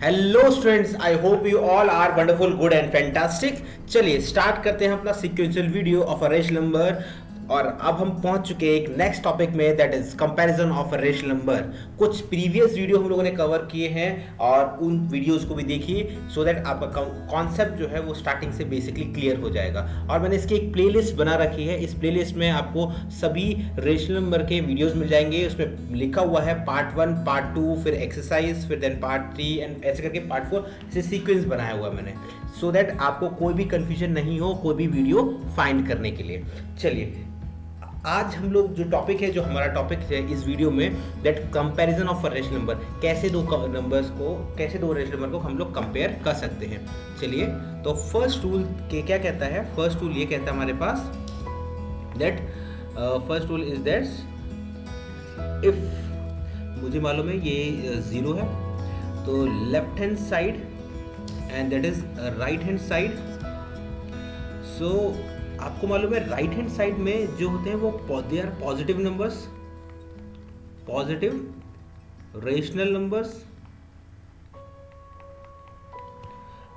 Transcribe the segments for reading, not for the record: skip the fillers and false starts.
Hello students, I hope you all are wonderful, good and fantastic. चलिए start करते हैं अपना sequential video of a rational number. और अब हम पहुंच चुके हैं एक नेक्स्ट टॉपिक में, that is comparison of a rational number. कुछ प्रीवियस वीडियो हम लोगों ने कवर किए हैं और उन वीडियोस को भी देखिए सो दैट आपका कॉन्सेप्ट जो है वो स्टार्टिंग से बेसिकली क्लियर हो जाएगा। और मैंने इसकी एक प्लेलिस्ट बना रखी है। इस प्लेलिस्ट में आपको सभी रेशनल नंबर के वीडियोस मिल जाएंगे। उसमें लिखा हुआ है पार्ट 1, पार्ट 2, फिर एक्सरसाइज, फिर देन पार्ट 3 एंड ऐसे करके पार्ट 4 से सीक्वेंस बनाया हुआ है मैंने, सो दैट आपको कोई भी कंफ्यूजन नहीं हो कोई भी वीडियो फाइंड करने के लिए। चलिए आज हम लोग जो टॉपिक है, जो हमारा टॉपिक है इस वीडियो में, that comparison of a rational number. कैसे दो रेशनल नंबर को हम लोग कंपेयर कर सकते हैं। चलिए तो फर्स्ट रूल के क्या कहता है? फर्स्ट रूल ये कहता है हमारे पास that first rule is that if मुझे मालूम है ये 0 है तो left hand side and that is right hand side. So आपको मालूम है राइट हैंड साइड में जो होते हैं वो they are positive numbers, positive rational numbers,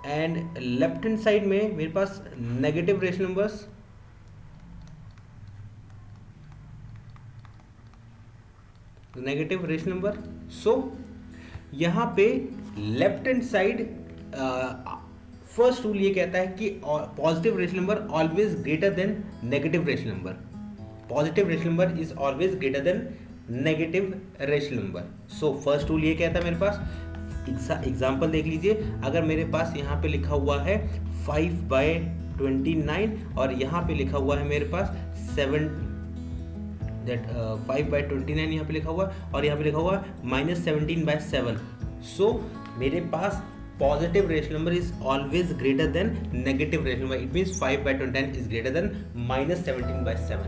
and left hand side में मेरे पास negative rational numbers, negative rational number. So यहां पे left hand side first rule ये कहता है कि positive rational number always greater than negative rational number. Positive rational number is always greater than negative rational number. So first rule ये कहता है मेरे पास एग्जांपल देख लीजिए। अगर मेरे पास यहाँ पे लिखा हुआ है 5/29 और यहाँ पे लिखा हुआ है मेरे पास 5/29 यहाँ पे लिखा हुआ है और यहाँ पे लिखा हुआ है -17/7। सो मेरे पास positive rational number is always greater than negative rational number. It means 5/29 is greater than -17/7.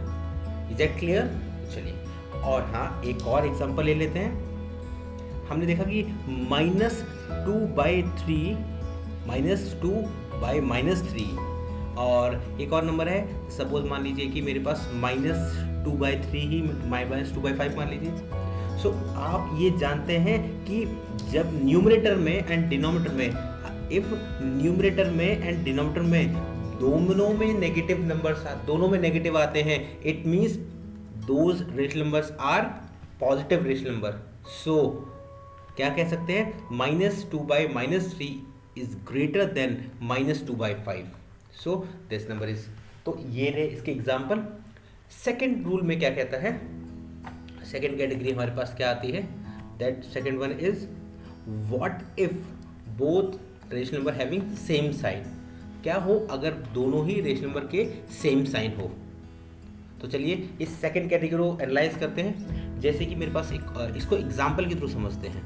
Is that clear? चलिए और हाँ एक और एग्जांपल ले लेते हैं। हमने देखा कि -2/3 -2/-3 और एक और नंबर है, सपोज मान लीजिए कि मेरे पास -2/3 ही -2/5 मान लीजिए। सो आप ये जानते हैं कि जब न्यूमरेटर में एंड डिनोमिनेटर में, इफ न्यूमरेटर में एंड डिनोमिनेटर में दोनों में नेगेटिव नंबर्स दोनों में नेगेटिव आते हैं, it means those rational numbers are positive rational number. So क्या कह सकते हैं? -2/-3 is greater than -2/5। So this number is, तो ये रहे इसके एग्जाम्पल। सेकेंड रूल में क्या कहता है? सेकेंड कैटेगरी हमारे पास क्या आती है? That second one is what if both rational number having same sign. क्या हो अगर दोनों ही रेशनल नंबर के सेम साइन हो? तो चलिए इस सेकेंड कैटेगरी को एनालाइज करते हैं। जैसे कि मेरे पास इसको एग्जाम्पल के थ्रू समझते हैं।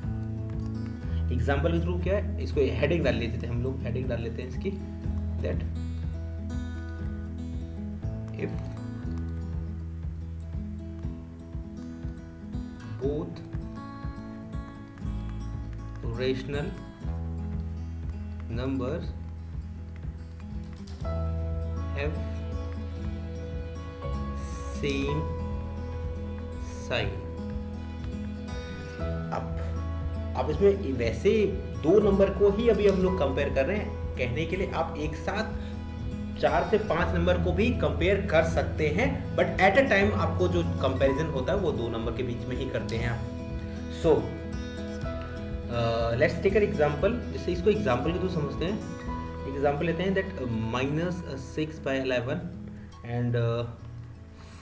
एग्जाम्पल के थ्रू क्या है, इसको हेडिंग डाल लेते हैं हम लोग, हेडिंग डाल लेते हैं इसकी, that if both rational numbers have same sign। अब इसमें वैसे दो नंबर को ही अभी हम लोग कंपेयर कर रहे हैं, कहने के लिए आप एक साथ 4 से 5 नंबर को भी कंपेयर कर सकते हैं, बट एट अ टाइम आपको जो कंपैरिजन होता है वो दो नंबर के बीच में ही करते हैं आप। So let's take an example. जैसे इसको एग्जांपल के थ्रू समझते हैं। एग्जांपल लेते हैं दैट -6/11 एंड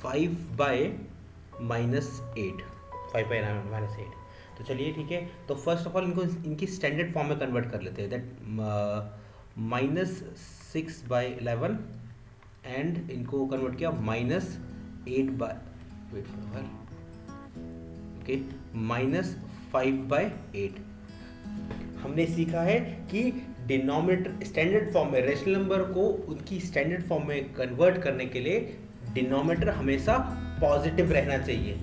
5/-8, 5/-8। तो चलिए ठीक है, तो फर्स्ट ऑफ ऑल इनको इनकी स्टैंडर्ड फॉर्म में कन्वर्ट कर लेते हैं। दैट -6/11 एंड इनको कन्वर्ट किया -5/8। हमने सीखा है कि डिनोमिनेटर स्टैंडर्ड फॉर्म में रेशनल नंबर को उनकी स्टैंडर्ड फॉर्म में कन्वर्ट करने के लिए डिनोमिनेटर हमेशा पॉजिटिव रहना चाहिए।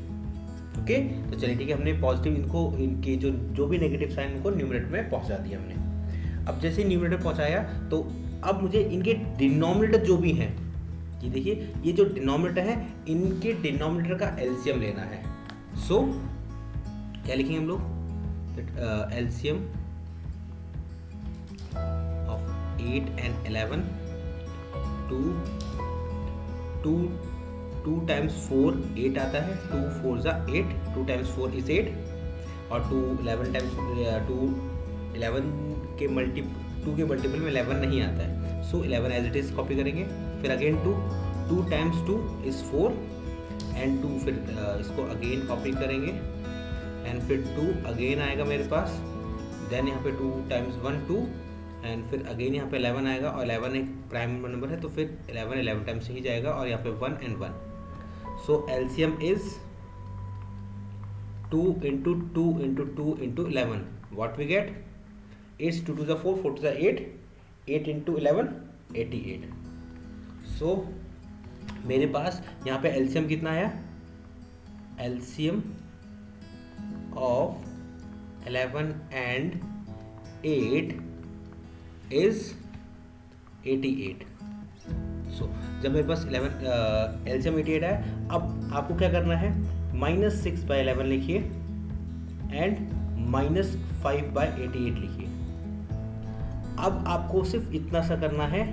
ओके तो चलिए ठीक है, हमने पॉजिटिव इनके जो भी नेगेटिव साइन उनको न्यूमरेटर में पहुंचा दिया हमने। अब जैसे न्यूमरेटर पहुंचाया तो अब मुझे इनके डिनोमिनेटर जो भी हैं, ये देखिए ये जो डिनोमिनेटर है इनके डिनोमिनेटर का एलसीएम लेना है। सो क्या लिखेंगे हम लोग? एलसीएम 8 and 11, 2 times 4 8 आता है, 2 4 ज़ा 8, 2 times 4 is 8 और 2 11 times 2 11 के मल्टीपल में 11 नहीं आता है, सो 11 एज इट इज़ कॉपी करेंगे। फिर अगेन 2 times 2 is 4 एंड 2 फिर इसको अगेन कॉपी करेंगे एंड फिर 2 अगेन आएगा मेरे पास, देन यहाँ पे 2 times 1 2 एंड फिर अगेन यहाँ पे 11 आएगा और 11 एक प्राइम नंबर है तो फिर 11 टाइम्स ही जाएगा और यहाँ पे 1 and 1, so LCM is 2 into 2 into 2 into 11, what we get is 2 to the 4, 4 to the 8, 8 into 11 88। सो मेरे पास यहाँ पे एलसीएम कितना आया, एलसीएम ऑफ 11 and 8 is 88। सो जब मेरे पास एलसीएम 88 है, अब आपको क्या करना है, -6/11 लिखिए एंड -5/88 लिखिए। अब आपको सिर्फ इतना सा करना है,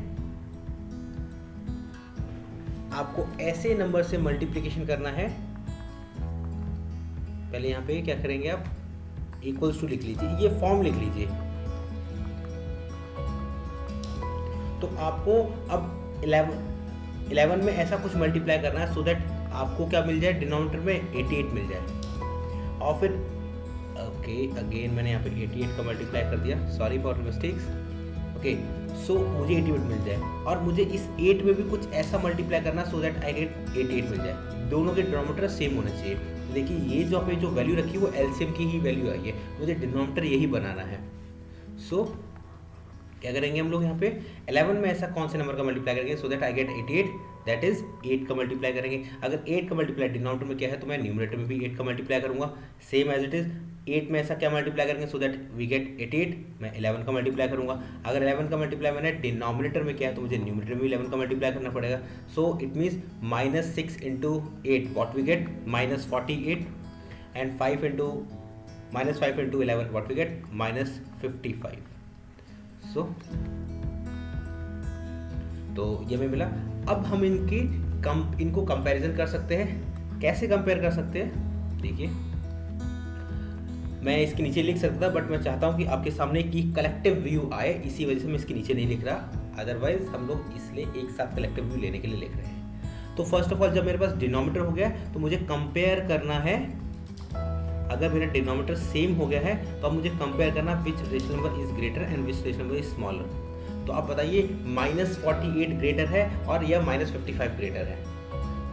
आपको ऐसे नंबर से मल्टीप्लिकेशन करना है। पहले यहाँ पे क्या करेंगे, आप इक्वल्स टू लिख लीजिए, ये फॉर्म लिख लीजिए। तो आपको अब 11 में ऐसा कुछ मल्टीप्लाई करना है सो दैट आपको क्या मिल जाए, डिनोमिनेटर में 88 मिल जाए। और फिर ओके अगेन मैंने यहाँ पे 88 का मल्टीप्लाई कर दिया, sorry for mistakes. Okay so मुझे 88 मिल जाए और मुझे इस 8 में भी कुछ ऐसा मल्टीप्लाई करना सो दैट आई गेट 88 मिल जाए। दोनों के डिनोमिनेटर सेम होना चाहिए। देखिए ये जो पे जो वैल्यू रखी है वो एलसीएम की ही वैल्यू आई है, मुझे डिनोमिनेटर यही बनाना है। सो क्या करेंगे हम लोग यहाँ पे 11 में ऐसा कौन से नंबर का मल्टीप्लाई करेंगे so that I get 88, that is 8 का मल्टीप्लाई करेंगे। अगर 8 का मल्टीप्लाई डिनोमिनेटर में क्या है तो मैं न्यूमरेटर में भी 8 का मल्टीप्लाई करूंगा, सेम एज इट इज। 8 में ऐसा क्या मल्टीप्लाई करेंगे सो दैट वी गेट 88, मैं 11 का मल्टीप्लाई करूंगा। अगर 11 का मल्टीप्लाई मैंने डिनोमिनेटर में किया है तो मुझे न्यूमरेटर में भी 11 का मल्टीप्लाई करना पड़ेगा। So it means -6 into 8 what we get -48 and 5 into 11 what we get -55। So तो ये हमें मिला। अब हम इनको कंपैरिजन कर सकते हैं। कैसे कंपेयर कर सकते हैं, देखिए मैं इसके नीचे लिख सकता था बट मैं चाहता हूं कि आपके सामने की कलेक्टिव व्यू आए, इसी वजह से मैं इसके नीचे नहीं लिख रहा। अदरवाइज हम लोग इसलिए एक साथ कलेक्टिव व्यू लेने के लिए लिख रहे हैं। तो फर्स्ट ऑफ ऑल जब मेरे पास डिनोमिनेटर हो गया तो मुझे कंपेयर करना है। अगर मेरा डिनोमिनेटर सेम हो गया है तो अब मुझे कंपेयर करना which rational number is greater and which rational number is smaller. तो आप बताइए -48 ग्रेटर है और या -55 ग्रेटर है।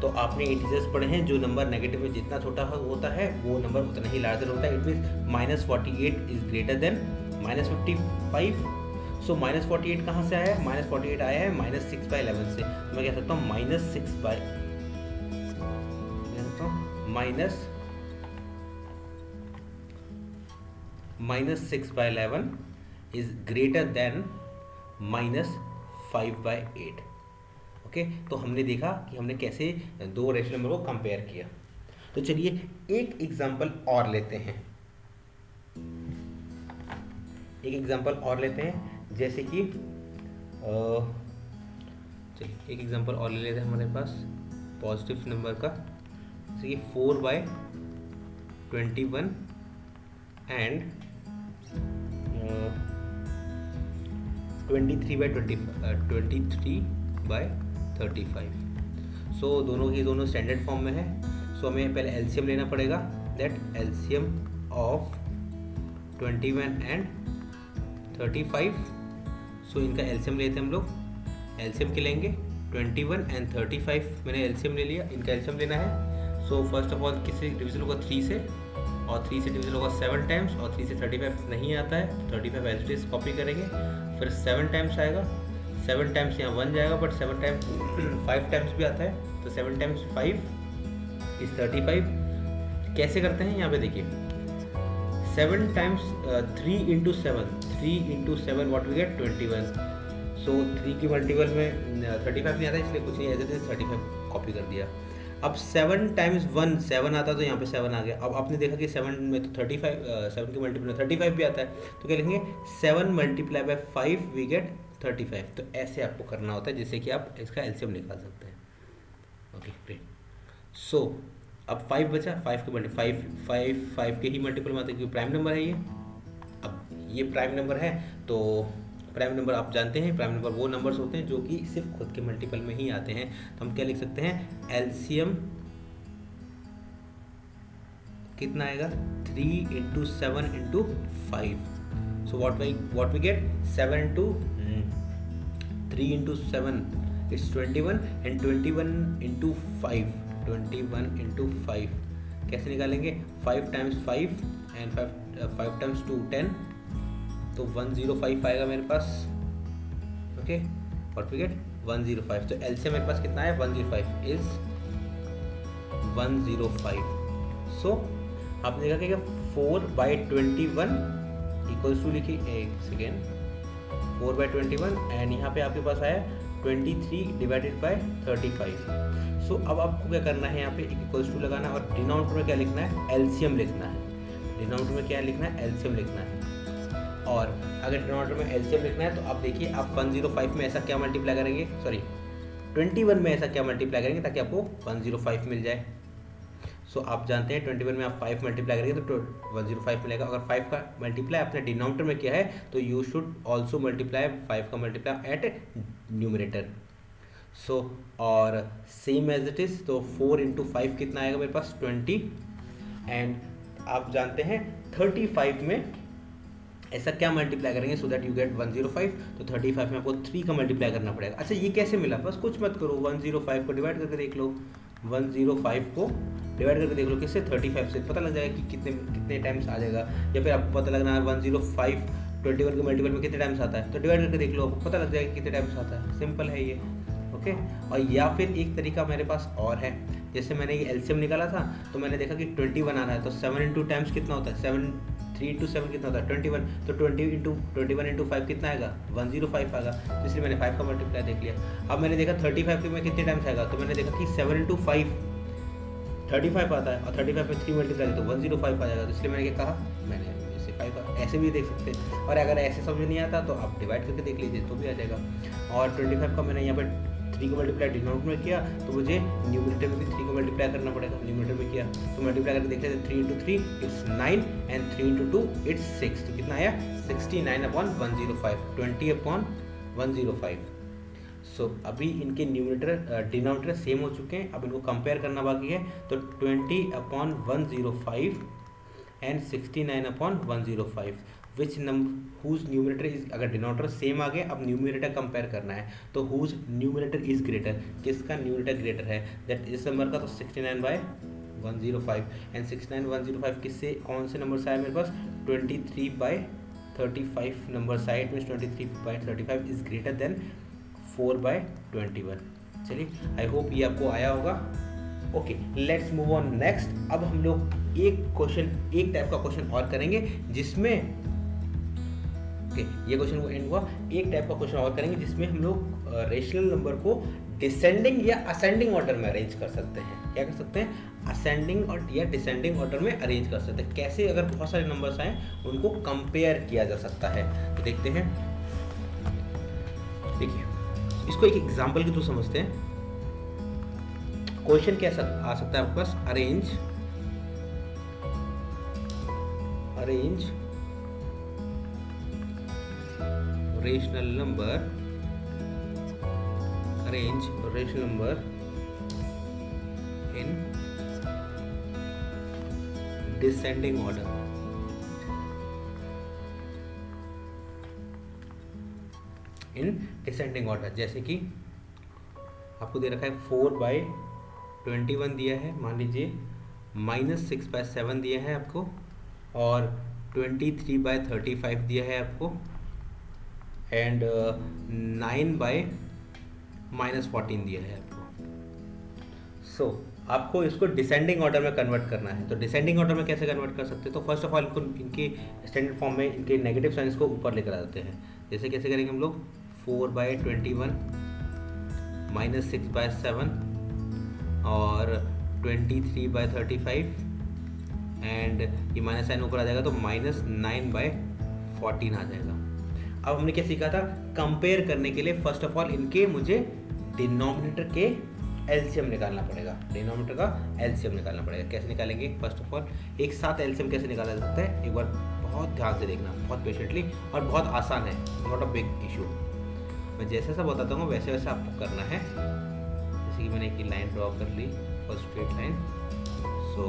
तो आपने इंटीजर्स पढ़े हैं, जो नंबर नेगेटिव में जितना छोटा होता है वो नंबर उतना ही लार्जर होता है। It means -48 is greater then -55। सो -48 कहाँ से आया है, -48 आया है -6/11 से। तो मैं कह सकता हूँ -6/11 इज ग्रेटर देन -5/8। ओके तो हमने देखा कि हमने कैसे दो रेशनल नंबर को कंपेयर किया। तो चलिए एक एग्जांपल और लेते हैं, जैसे कि चलिए एक एग्जांपल और ले लेते हैं हमारे पास पॉजिटिव नंबर का, जैसे कि 4/21 एंड 23/35। सो दोनों स्टैंडर्ड फॉर्म में है। सो हमें पहले एलसीएम लेना पड़ेगा, दैट एलसीएम ऑफ 21 एंड 35। सो इनका एलसीएम लेते हैं हम लोग, एलसीएम के लेंगे 21 एंड 35। मैंने एलसीएम ले लिया, इनका एलसीएम लेना है। सो फर्स्ट ऑफ ऑल किससे डिविजन होगा, 3 से, और 3 से डिविजन होगा 7 टाइम्स, और 3 से 35 नहीं आता है तो 35 एज इट इज कॉपी करेंगे। फिर 7 टाइम्स आएगा, 7 टाइम्स यहाँ 1 जाएगा, बट 7 टाइम्स 5 टाइम्स भी आता है, तो 7 टाइम्स 5 इज 35। कैसे करते हैं यहाँ पे देखिए, 7 times 3 into 7 what we get 21। So 3 की मल्टीपल में 35 नहीं आता, इसलिए कुछ नहीं, एज इट इज 35 कॉपी कर दिया। अब 7 टाइम्स 1 7 आता तो यहाँ पे 7 आ गया। अब आपने देखा कि 7 में तो 35 7 की मल्टीपल में 35 भी आता है, तो क्या लिखेंगे 7 × 5 वी गेट 35। तो ऐसे आपको करना होता है जिससे कि आप इसका एलसीएम निकाल सकते हैं। Okay great. सो अब 5 बचा, 5 के मल्टी 5 के ही मल्टीपल में आता है क्योंकि प्राइम नंबर है ये। अब ये प्राइम नंबर है तो प्राइम नंबर आप जानते हैं, प्राइम नंबर वो नंबर्स होते हैं जो कि सिर्फ खुद के मल्टीपल में ही आते हैं। तो हम क्या लिख सकते हैं, एलसीएम कितना आएगा, 3 × 7 × 5। So what we get, 7 × 3 × 7 it's 21 and 21 × 5, 21 × 5 कैसे निकालेंगे, 5 × 5 एंड 5 × 2 10, तो 105 आएगा मेरे पास। Okay what we get 105। तो एलसीएम मेरे पास कितना है, 105 इज 105। सो आपने देखा कि 4/21 इक्वल्स टू लिखी, एक सेकेंड, 4/21 एंड यहाँ पे आपके पास आया 23 / 35। सो अब आपको क्या करना है, यहाँ पे इक्वल्स टू लगाना और डिनोमिनेटर में क्या लिखना है, एलसीएम लिखना है। डिनोमिनेटर में क्या लिखना है, एलसीएम लिखना है। और अगर डिनोमिनेटर में एलसीएम लिखना है तो आप देखिए, आप 105 में ऐसा क्या मल्टीप्लाई करेंगे, सॉरी 21 में ऐसा क्या मल्टीप्लाई करेंगे ताकि आपको 105 मिल जाए। सो आप जानते हैं 21 में आप 5 मल्टीप्लाई करेंगे तो 105 मिलेगा। अगर 5 का मल्टीप्लाई आपने डिनोमिनेटर में किया है तो यू शुड ऑल्सो मल्टीप्लाई 5 का मल्टीप्लाई एट न्यूमरेटर। सो और सेम एज इट इज़, तो 4 × 5 कितना आएगा मेरे पास, 20। एंड आप जानते हैं 35 में ऐसा क्या मल्टीप्लाई करेंगे सो दैट यू गेट 105। तो 35 में आपको 3 का मल्टीप्लाई करना पड़ेगा। अच्छा ये कैसे मिला, बस कुछ मत करो, 105 को डिवाइड करके देख लो, 105 को डिवाइड करके देख लो किससे, 35 से, पता लग जाएगा कि कितने टाइम्स आ जाएगा। या फिर आपको पता लगना है 105 21 के मल्टीपल में कितने टाइम्स आता है, तो डिवाइड करके देख लो, आपको पता लग जाएगा कितने टाइम्स आता है। सिंपल है ये। ओके और या फिर एक तरीका मेरे पास और है, जैसे मैंने ये एलसीएम निकाला था तो मैंने देखा कि 21 आ रहा है, तो 7 × टाइम्स कितना होता है, 3 × 7 कितना होता है, 21। तो 21 × 5 कितना आएगा, 105 आएगा। तो इसलिए मैंने 5 का मल्टीप्लाई देख लिया। अब मैंने देखा 35 में कितने टाइम्स आएगा, तो मैंने देखा कि 7 × 5 35 आता है और 35 में 3 मल्टीप्लाई तो 105 आ जाएगा। तो इसलिए मैंने क्या कहा, मैंने इसे 5 ऐसे भी देख सकते हैं। और अगर ऐसे समझ नहीं आता तो आप डिवाइड करके देख लीजिए तो भी आ जाएगा। और 25 का मैंने यहाँ पर 3 को मल्टीप्लाई डिनोमिनेटर में किया तो मुझे न्यूमरेटर में भी 3 को मल्टीप्लाई करना पड़ेगा। न्यूमरेटर में किया तो मल्टीप्लाई करके देख लेते, 3 × 3 इट्स 9 एंड 3 × 2 इट्स 6। तो कितना आया, 69/105, 20/105। सो अभी इनके न्यूमरेटर डिनोमिनेटर सेम हो चुके हैं, अब इनको कंपेयर करना बाकी है। तो 20/105 and 69/105 which number whose numerator is, अगर डिनोमिनेटर सेम आ गए, अब न्यूमरेटर कंपेयर करना है तो हुज न्यूमरेटर इज ग्रेटर, किसका न्यूमरेटर ग्रेटर है, दैट इस नंबर का, तो 69/105 एंड 69/105 किससे, कौन से नंबर से आया मेरे पास, 23/35 नंबर साइड में, 23/35 इज ग्रेटर देन 4/21। चलिए आई होप ये आपको आया होगा। Okay let's move on next. अब हम लोग एक टाइप का क्वेश्चन और करेंगे जिसमें ये क्वेश्चन वो एंड हुआ, एक टाइप का क्वेश्चन और करेंगे जिसमें हम लोग रेशनल नंबर को डिसेंडिंग या असेंडिंग ऑर्डर में अरेंज कर सकते हैं। क्या कर सकते हैं, असेंडिंग और या डिसेंडिंग ऑर्डर में अरेंज कर सकते हैं। कैसे, अगर बहुत सारे नंबर्स आए उनको कंपेयर किया जा सकता है। तो देखते हैं, देखिए इसको एक एग्जाम्पल के थ्रू समझते हैं। क्वेश्चन कैसा आ सकता है आपके पास, arrange rational number in descending order। जैसे कि आपको दे रखा है 4/21 दिया है, मान लीजिए -6/7 दिया है आपको, और 23/35 दिया है आपको, एंड 9/-14 दिया है आपको। सो आपको इसको डिसेंडिंग ऑर्डर में कन्वर्ट करना है। तो डिसेंडिंग ऑर्डर में कैसे कन्वर्ट कर सकते हैं, तो फर्स्ट ऑफ ऑल इनके स्टैंडर्ड फॉर्म में इनके नेगेटिव साइंस को ऊपर लेकर आ जाते हैं। जैसे कैसे करेंगे हम लोग, 4/21 -6/7 और 23/35 एंड ये माइनस साइन ऊपर आ जाएगा तो -9/14 आ जाएगा। अब हमने क्या सीखा था, कंपेयर करने के लिए फर्स्ट ऑफ ऑल इनके मुझे डिनोमिनेटर के एलसीएम निकालना पड़ेगा, डिनोमिनेटर का एलसीएम निकालना पड़ेगा। कैसे निकालेंगे, फर्स्ट ऑफ ऑल एक साथ एलसीएम कैसे निकाला जा सकता है, एक बार बहुत ध्यान से देखना, बहुत पेशेंटली, और बहुत आसान है, नॉट अ बिग इशू। मैं जैसे जैसा बताता हूँ वैसे वैसे आपको करना है। जैसे कि मैंने एक लाइन ड्रॉ कर ली, first straight line. So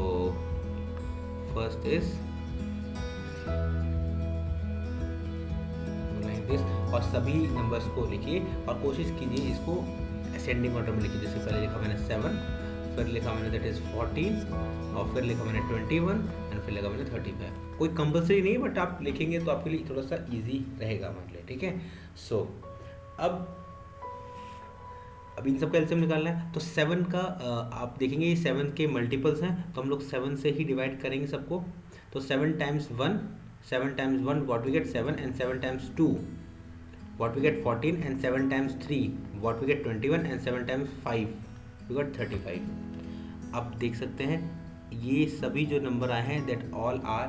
first is like this, और सभी नंबर्स को लिखिए और कोशिश कीजिए इसको असेंडिंग ऑर्डर में लिखिए। जैसे पहले लिखा मैंने 7, फिर लिखा मैंने दैट इज 14, और फिर लिखा मैंने 21, एंड फिर लिखा मैंने 35। कोई कंपल्सरी नहीं है, बट आप लिखेंगे तो आपके लिए थोड़ा सा इजी रहेगा हमारे लिए, ठीक है। सो अब इन सब का एलसीएम निकालना है। तो 7 का आप देखेंगे ये 7 के मल्टीपल्स हैं, तो हम लोग 7 से ही डिवाइड करेंगे सबको। तो 7 times 1, 7 times 1 what we get 7, and 7 times 2 what we get 14, and 7 times 3 what we get 21, and 7 times 5 we got 35। अब देख सकते हैं ये सभी जो नंबर आए हैं that all are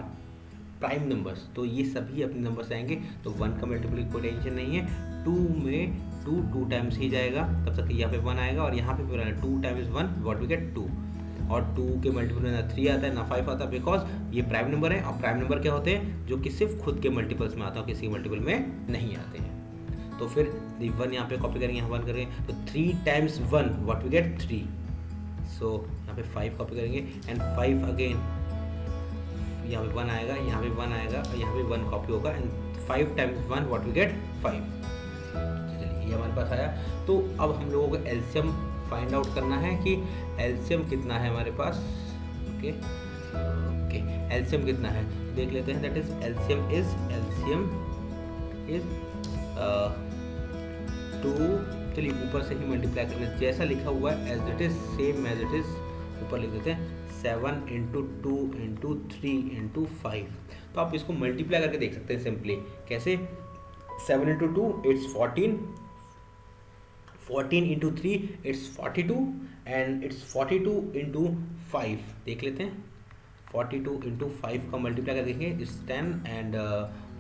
prime numbers, तो ये सभी अपने नंबर से आएंगे। तो 1 का मल्टीपल कोई टेंशन नहीं है, 2 में 2 टाइम्स ही जाएगा, तब तक यहाँ पे 1 आएगा, और यहाँ पे फिर आएगा 2 times 1 what we get 2, और 2 के मल्टीपल में ना 3 आता है ना 5 आता है, बिकॉज ये प्राइम नंबर है, और प्राइम नंबर क्या होते हैं, जो कि सिर्फ खुद के मल्टीपल्स में आता है, किसी के मल्टीपल में नहीं आते हैं। तो फिर 1 यहाँ पे कॉपी करेंगे, यहाँ 1 करेंगे, तो 3 times 1 what we get 3। सो यहाँ पे 5 कॉपी करेंगे, एंड 5 अगेन, यहाँ पे 1 आएगा, यहाँ पे 1 आएगा, और यहाँ पे 1 कॉपी होगा, and 5 times 1 what we get 5। चलिए ये हमारे पास आया। तो अब हम लोगों को एलसीएम फाइंड आउट करना है कि एलसीएम कितना है हमारे पास। ओके, एलसीएम कितना है देख लेते हैं। That is LCM is 2। चलिए ऊपर से ही मल्टीप्लाई करना, जैसा लिखा हुआ है as it is, same as it is ऊपर लिख देते हैं। 7 × 2 × 3 × 5। तो आप इसको मल्टीप्लाई करके देख सकते हैं सिंपली। कैसे, 7 × 2 इट्स 14, 14 × 3 इट्स 42, एंड इट्स 42 × 5 देख लेते हैं। 42 × 5 का मल्टीप्लाई कर देखेंगे, इट्स 10, एंड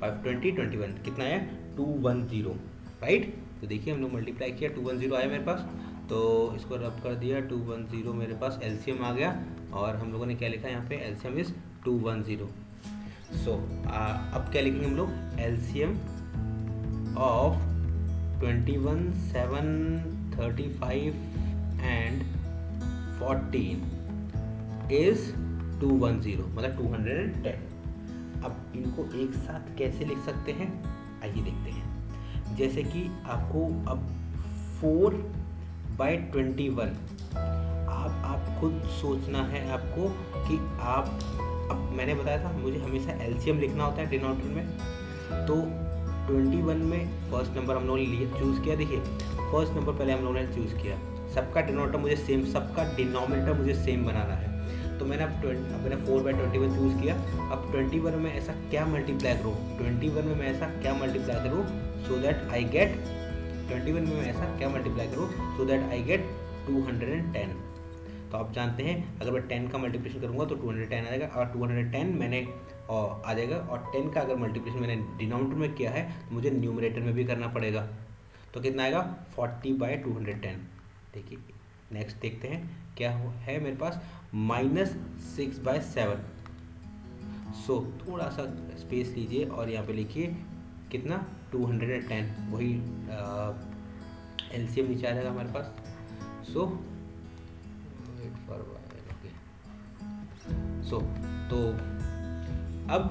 5 20 21 कितना है 210, राइट। तो देखिए हम लोग मल्टीप्लाई किया, 210 आया मेरे पास, तो इसको रब कर दिया, 210 मेरे पास एलसीएम आ गया। और हम लोगों ने क्या लिखा यहाँ पे, एलसीएम इज 210। सो अब क्या लिखेंगे हम लोग, एलसीएम ऑफ 21, 7, 35 एंड 14 इज 210, मतलब 210। अब इनको एक साथ कैसे लिख सकते हैं, आइए देखते हैं। जैसे कि आपको अब 4/21, आप खुद सोचना है आपको कि आप, अब मैंने बताया था मुझे हमेशा एलसीएम लिखना होता है डिनोमिनेटर में। तो 21 में फर्स्ट नंबर हम लोगों ने चूज़ किया। देखिए फर्स्ट नंबर पहले हम लोगों ने चूज़ किया, सबका डिनोमिनेटर मुझे सेम, सबका डिनोमिनेटर मुझे सेम बनाना है। तो मैंने अब मैंने 4/21 चूज़ किया। अब 21 में ऐसा क्या मल्टीप्लाई करूँ, 21 में मैं ऐसा क्या मल्टीप्लाई करूँ सो दैट आई गेट, 21 में मैं ऐसा क्या मल्टीप्लाई करूँ सो दैट आई गेट 210। तो आप जानते हैं अगर मैं 10 का मल्टीप्लिकेशन करूँगा तो 210 आ जाएगा, और 210 मैंने आ जाएगा, और 10 का अगर मल्टीप्लिकेशन मैंने डिनोमिनेटर में किया है तो मुझे न्यूमरेटर में भी करना पड़ेगा। तो कितना आएगा 40/210। देखिए नेक्स्ट देखते हैं क्या है मेरे पास, -6/7। सो थोड़ा सा स्पेस लीजिए और यहाँ पे लिखिए कितना 210, वही एलसीएम नीचे आ जाएगा हमारे पास। सो वेट फॉर सो तो अब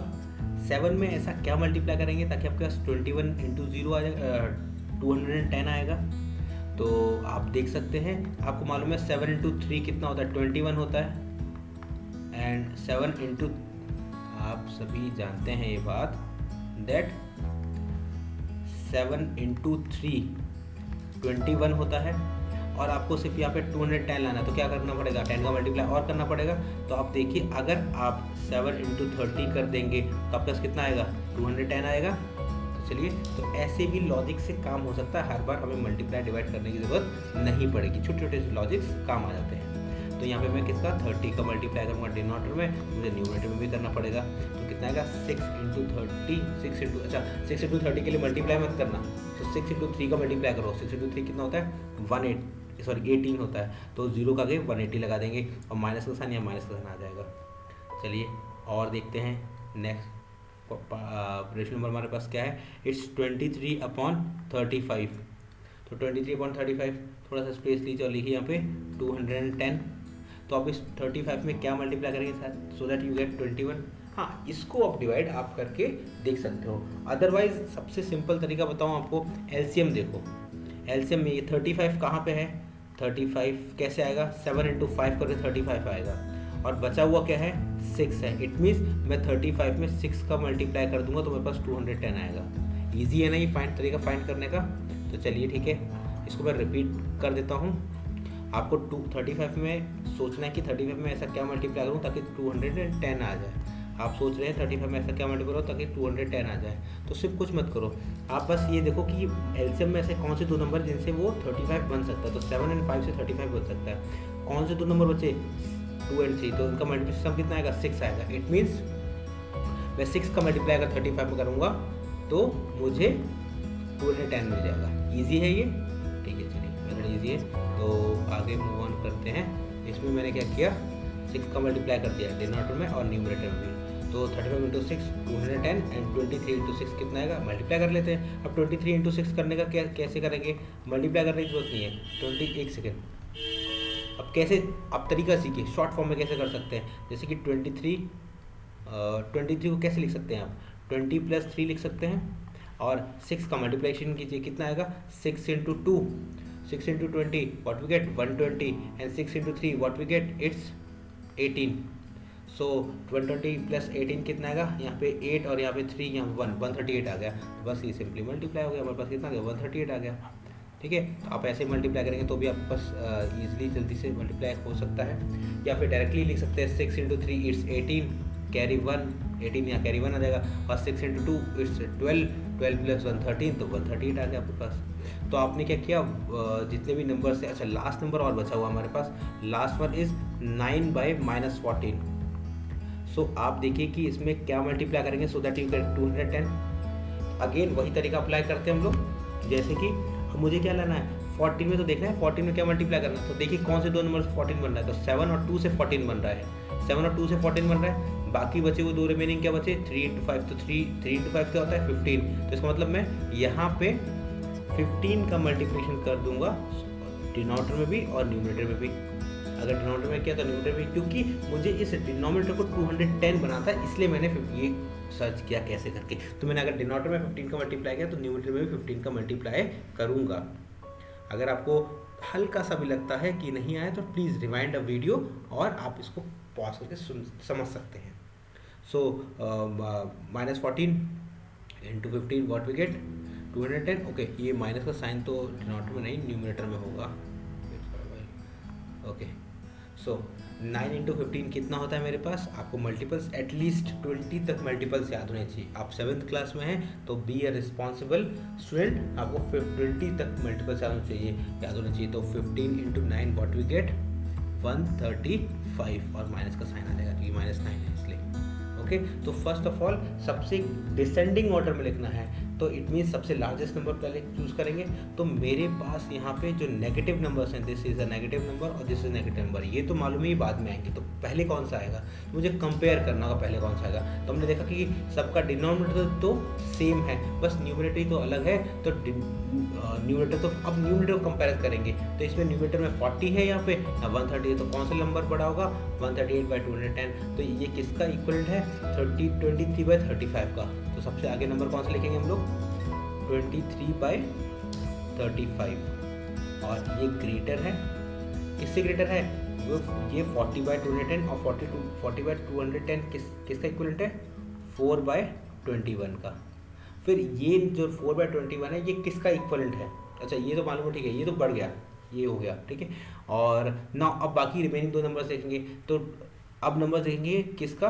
7 में ऐसा क्या मल्टीप्लाई करेंगे ताकि आपके पास 21 × 0 आ जाएगा, 210 आएगा। तो आप देख सकते हैं, आपको मालूम है 7 × 3 कितना होता है 21 होता है, एंड 7 × आप सभी जानते हैं ये बात दैट 7 × 3 21 होता है, और आपको सिर्फ यहाँ पे 210 लाना है। तो क्या करना पड़ेगा, 10 का मल्टीप्लाई और करना पड़ेगा। तो आप देखिए अगर आप 7 × 30 कर देंगे तो आपके पास कितना आएगा 210 आएगा। तो चलिए, तो ऐसे भी लॉजिक से काम हो सकता है, हर बार हमें मल्टीप्लाई डिवाइड करने की ज़रूरत नहीं पड़ेगी, छोटे छोटे लॉजिक्स काम आ जाते हैं। तो यहाँ पे मैं किसका 30 का मल्टीप्लाई करूँगा डिनोमिनेटर में, मुझे न्यूमरेटर में भी करना पड़ेगा। तो कितना आएगा 6 इंटू 30, 6 इंटू 30 के लिए मल्टीप्लाई मत करना, तो 6 इंटू 3 का मल्टीप्लाई करो। 6 इंटू 3 कितना होता है 18 होता है, तो 0 का आगे 180 लगा देंगे और माइनस का साइन या माइनस का साइन आ जाएगा। चलिए और देखते हैं नेक्स्ट रेशो नंबर हमारे पास क्या है, इट्स 23/35। तो 23/35 थोड़ा सा स्पेस लीजिए और लिखिए यहाँ पे 210। तो आप इस 35 में क्या मल्टीप्लाई करेंगे sir, so that you get 21। हाँ, इसको आप डिवाइड आप करके देख सकते हो। अदरवाइज सबसे सिंपल तरीका बताऊँ आपको, एलसीएम देखो। एलसीएम में ये 35 कहाँ पे है, 35 कैसे आएगा, 7 इंटू 5 करके 35 आएगा, और बचा हुआ क्या है 6 है। इट मीन्स मैं 35 में 6 का मल्टीप्लाई कर दूंगा तो मेरे पास 210 आएगा। ईजी है ना ये तरीका फाइंड करने का। तो चलिए ठीक है, इसको मैं रिपीट कर देता हूँ। आपको 35 में सोचना है कि 35 में ऐसा क्या मल्टीप्लाई करूँ ताकि 210 आ जाए। आप सोच रहे हैं 35 में ऐसा क्या मल्टीप्लाई करो ताकि 210 आ जाए, तो सिर्फ कुछ मत करो, आप बस ये देखो कि एलसीएम में ऐसे कौन से दो नंबर जिनसे वो 35 बन सकता है। तो 7 और 5 से 35 बन सकता है। कौन से दो नंबर बचे 2 और 3, तो उनका मल्टीप्लिकेशन कितना आएगा 6 आएगा। इट मीन्स मैं 6 का मल्टीप्लाई अगर 35 में करूँगा तो मुझे 210 मिल जाएगा। ईजी है ये, ठीक है। चलिए मेथड ईजी है, तो आगे मूव ऑन करते हैं। इसमें मैंने क्या किया, 6 का मल्टीप्लाई कर दिया डिनोमिनेटर में और न्यूमरेटर में भी। तो 35 इंटू 6 210 एंड 23 इंटू 6 कितना आएगा, मल्टीप्लाई कर लेते हैं। अब 23 इंटू 6 करने का कैसे करेंगे, मल्टीप्लाई करने की जरूरत नहीं है। 21 सेकेंड। अब कैसे, आप तरीका सीखिए शॉर्ट फॉर्म में कैसे कर सकते हैं। जैसे कि 23 को कैसे लिख सकते हैं आप, 20 प्लस 3 लिख सकते हैं, और 6 का मल्टीप्लिकेशन कीजिए, कितना आएगा 6 into 2, 6 into 20 what we get 120 and 6 into 3 what we get it's 18। So 120 plus 18 कितना आएगा, यहाँ पे 8 और यहाँ पे 3, यहाँ 138 आ गया। तो बस ये सिंपली मल्टीप्लाई हो गया, हमारे पास कितना आ गया 138 आ गया। ठीक है, तो आप ऐसे मल्टीप्लाई करेंगे तो भी आपके पास ईजिली जल्दी से मल्टीप्लाई हो सकता है। या फिर डायरेक्टली लिख सकते हैं 6 इंटू 3 इट्स 18 कैरी 1, 18 यहाँ कैरी 1 आ जाएगा, और 6 इंटू 2 इट्स 12, 12 प्लस 1 13, तो 138 आ गया आपके पास। तो आपने क्या किया, जितने भी नंबर से, अच्छा लास्ट नंबर और बचा हुआ हमारे पास, लास्ट वन इज 9/-14। सो आप देखिए कि इसमें क्या मल्टीप्लाई करेंगे so that you get 210। Again वही तरीका अप्लाई करते हैं हम लोग। जैसे कि मुझे क्या लाना है 14 में, तो देखना है 14 में क्या मल्टीप्लाई करना है। तो देखिए कौन से दो नंबर से 14 बन रहा है, तो 7 और 2 से 14 बन रहा है, 7 और 2 से 14 बन रहा है। बाकी बचे वो दो रिमेनिंग क्या बचे 3 इंटू 5, तो 3 इंटू 5 क्या होता है 15। तो इसका मतलब मैं यहाँ पे 15 का मल्टीप्लिकेशन कर दूंगा डिनोमिनेटर में भी और न्यूमरेटर में भी। अगर डिनोमिनेटर में किया तो न्यूमरेटर में, क्योंकि मुझे इस डिनोमिनेटर को 210 बनाता है, इसलिए मैंने ये सर्च किया कैसे करके। तो मैंने अगर डिनोमिनेटर में 15 का मल्टीप्लाई किया तो न्यूमरेटर में भी 15 का मल्टीप्लाई करूँगा। अगर आपको हल्का सा भी लगता है कि नहीं आया तो प्लीज़ रिवाइंड अ वीडियो और आप इसको पॉज करके समझ सकते हैं। So -14 into 15 what we get 210। Okay, ये माइनस का साइन तो डिनोमिनेटर में नहीं न्यूमरेटर में होगा। ओके, सो 9 इंटू 15 कितना होता है मेरे पास, आपको मल्टीपल्स एटलीस्ट 20 तक मल्टीपल्स याद होने चाहिए। आप 7th क्लास में हैं तो बी ए रिस्पॉन्सिबल स्टूडेंट, आपको 20 तक मल्टीपल्स याद होने चाहिए। तो 15 इंटू 9 व्हाट वी गेट 135, और माइनस का साइन आ जाएगा क्योंकि -9 है इसलिए। ओके, तो फर्स्ट ऑफ ऑल सबसे डिसेंडिंग ऑर्डर में लिखना है, तो इट मीन्स सबसे लार्जेस्ट नंबर पहले चूज करेंगे। तो मेरे पास यहाँ पे जो नेगेटिव नंबर्स हैं, this is a negative number और दिस इज नेगेटिव नंबर, ये तो मालूम ही बाद में आएंगे। तो पहले कौन सा आएगा, मुझे कंपेयर करना होगा पहले कौन सा आएगा। तो हमने देखा कि सबका डिनोमिनेटर तो सेम है, बस न्यूमरेटर तो अलग है। तो न्यूमरेटर तो अब न्यूमरेटर को कंपेयर करेंगे, तो इसमें न्यूमरेटर में 40 है, यहाँ पे 130 है, तो कौन सा नंबर बड़ा होगा 138/210। तो ये किसका इक्वलेंट है 23/35 का। तो सबसे आगे नंबर कौन सा लिखेंगे हम लोग 23/35, और ये ग्रेटर है, किससे ग्रेटर है वो, ये 40/210 और 40/210 किसका इक्वलेंट है 4/21 का। फिर ये जो 4/21 है ये किसका इक्वलेंट है, अच्छा ये तो मालूम है, ठीक है, ये तो बढ़ गया, ये हो गया, ठीक है। और ना अब बाकी रिमेनिंग दो नंबर देखेंगे, तो अब नंबर देखेंगे किसका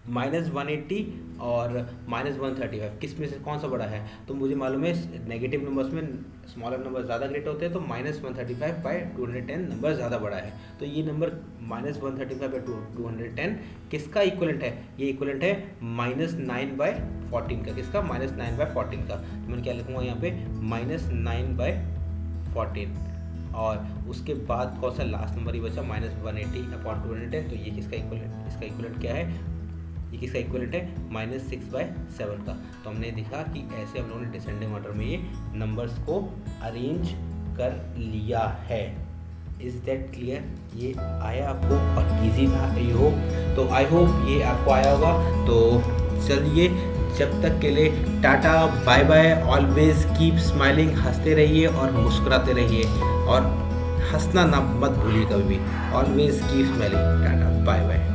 -180 और -135 किस में से कौन सा बड़ा है? तो मुझे मालूम है नेगेटिव नंबर्स में स्मॉलर नंबर ज़्यादा ग्रेट होते हैं, तो -135/210 नंबर ज़्यादा बड़ा है। तो ये नंबर -135/210 किसका इक्वलेंट है? ये इक्वलेंट है -9/14 का। किसका? -9/14 का। तो मैं क्या लिखूँगा यहाँ पे -9/14 और उसके बाद कौन सा लास्ट नंबर ही बचा -180/210। तो ये किसका इक्वलेंट? इसका इक्वलेंट क्या है? ये किसका इक्वलेंट है? -6/7 का। तो हमने देखा कि ऐसे हम लोगों ने डिसेंडिंग ऑर्डर में ये नंबर्स को अरेंज कर लिया है। Is that clear? ये आया आपको और ईजी था आई होप। तो आई होप ये आपको आया होगा। तो चलिए जब तक के लिए tata bye bye. Always keep smiling, हंसते रहिए और मुस्कुराते रहिए और हंसना ना मत भूलिए कभी भी। Always keep smiling. Tata bye bye.